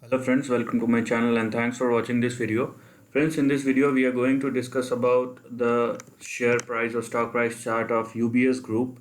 Hello friends, welcome to my channel and thanks for watching this video. Friends, in this video we are going to discuss about the share price or stock price chart of UBS Group.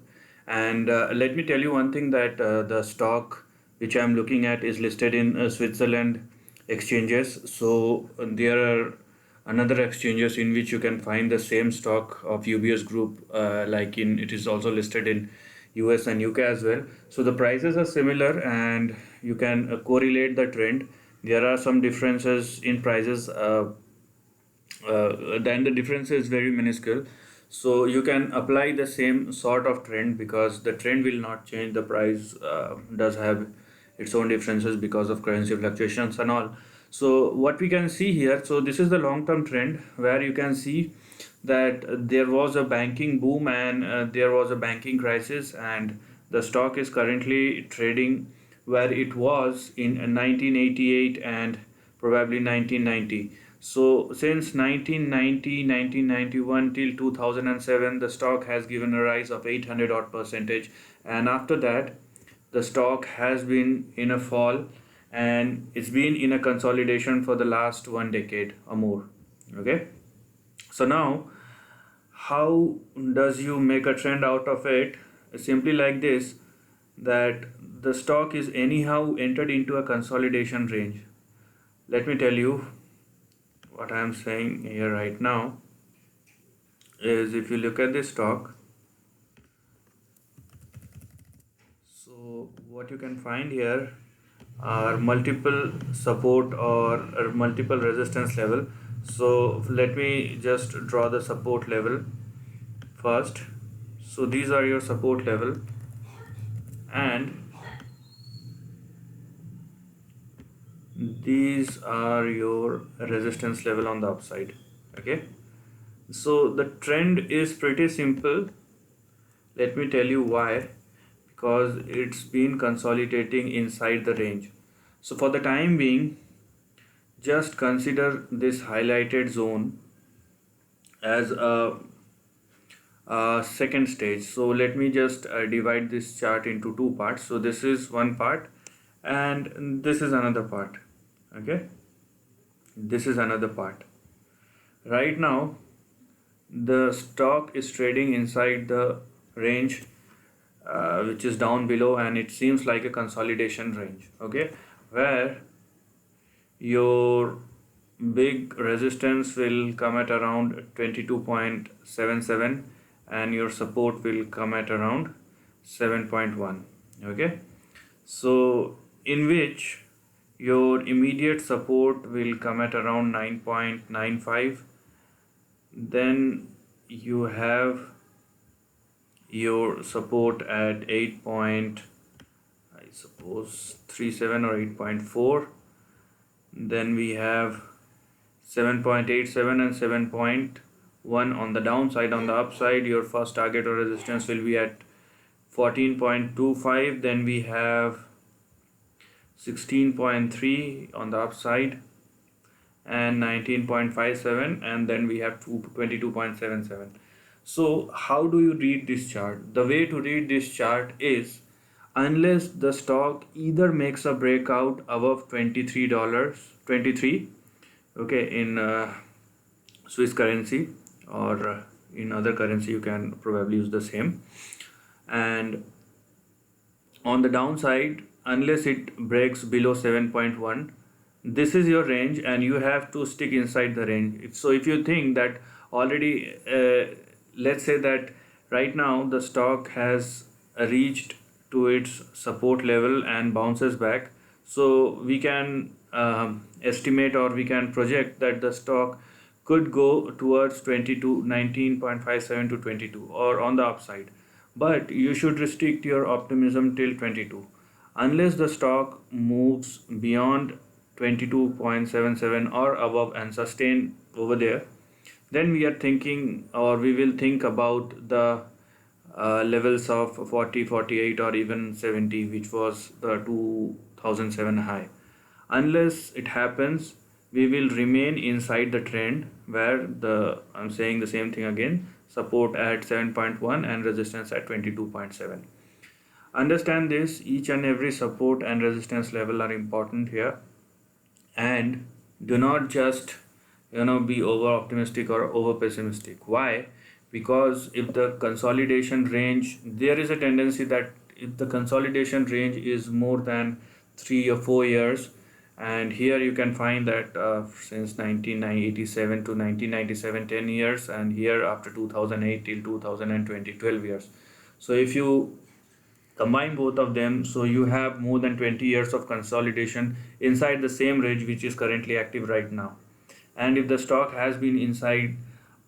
And let me tell you one thing that the stock which I am looking at is listed in Switzerland exchanges. So there are another exchanges in which you can find the same stock of UBS Group, it is also listed in US and UK as well. So the prices are similar and you can correlate the trend. There are some differences in prices, then the difference is very minuscule. So you can apply the same sort of trend because the trend will not change. The price does have its own differences because of currency fluctuations and all. So what we can see here, so this is the long term trend where you can see that there was a banking boom and there was a banking crisis, and the stock is currently trading where it was in 1988 and probably 1990. So since 1990, 1991 till 2007, the stock has given a rise of 800 odd percentage, and after that the stock has been in a fall and it's been in a consolidation for the last 1 decade or more. Okay, so now how does you make a trend out of it? Simply like this, that the stock is anyhow entered into a consolidation range. Let me tell you what I am saying here right now is, if you look at this stock, so what you can find here are multiple support or multiple resistance level. So let me just draw the support level first. So these are your support level and these are your resistance level on the upside. Okay, so the trend is pretty simple. Let me tell you why. Because it's been consolidating inside the range. So for the time being, just consider this highlighted zone as a second stage. So let me just divide this chart into two parts. So this is one part and this is another part. Okay, this is another part. Right now the stock is trading inside the range which is down below, and it seems like a consolidation range. Okay, where your big resistance will come at around 22.77 and your support will come at around 7.1. Okay, so in which your immediate support will come at around 9.95. Then you have your support at 8.37 or 8.4. Then we have 7.87 and 7.1 on the downside. On the upside, your first target or resistance will be at 14.25. Then we have 16.3 on the upside and 19.57, and then we have 22.77. So how do you read this chart? The way to read this chart is, unless the stock either makes a breakout above $23, okay, in Swiss currency, or in other currency you can probably use the same, and on the downside, unless it breaks below 7.1, this is your range and you have to stick inside the range. So if you think that already let's say that right now the stock has reached to its support level and bounces back, so we can estimate or we can project that the stock could go towards 22 19.57 to 22 or on the upside, but you should restrict your optimism till 22. Unless the stock moves beyond 22.77 or above and sustain over there, then we are thinking, or we will think about the levels of 40, 48 or even 70, which was the 2007 high. Unless it happens, we will remain inside the trend where I'm saying the same thing again, support at 7.1 and resistance at 22.7. Understand this, each and every support and resistance level are important here. and do not just be over optimistic or over pessimistic. Why? Because if the consolidation range, there is a tendency that if the consolidation range is more than 3 or 4 years, and here you can find that since 1987 to 1997, 10 years, and here after 2008 till 2020, 12 years. So if you combine both of them, so you have more than 20 years of consolidation inside the same range which is currently active right now. And if the stock has been inside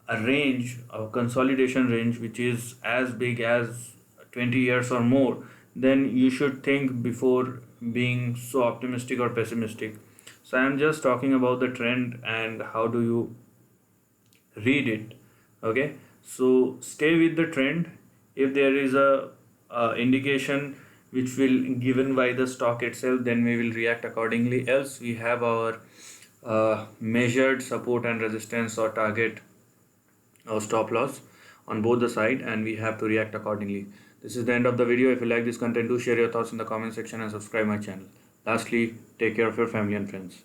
a range, a consolidation range which is as big as 20 years or more, then you should think before being so optimistic or pessimistic. So I am just talking about the trend and how do you read it. Okay, so stay with the trend. If there is a indication which will given by the stock itself, then we will react accordingly. Else we have our measured support and resistance or target or stop loss on both the side, and we have to react accordingly. This is the end of the video. If you like this content, do share your thoughts in the comment section and subscribe my channel. Lastly, take care of your family and friends.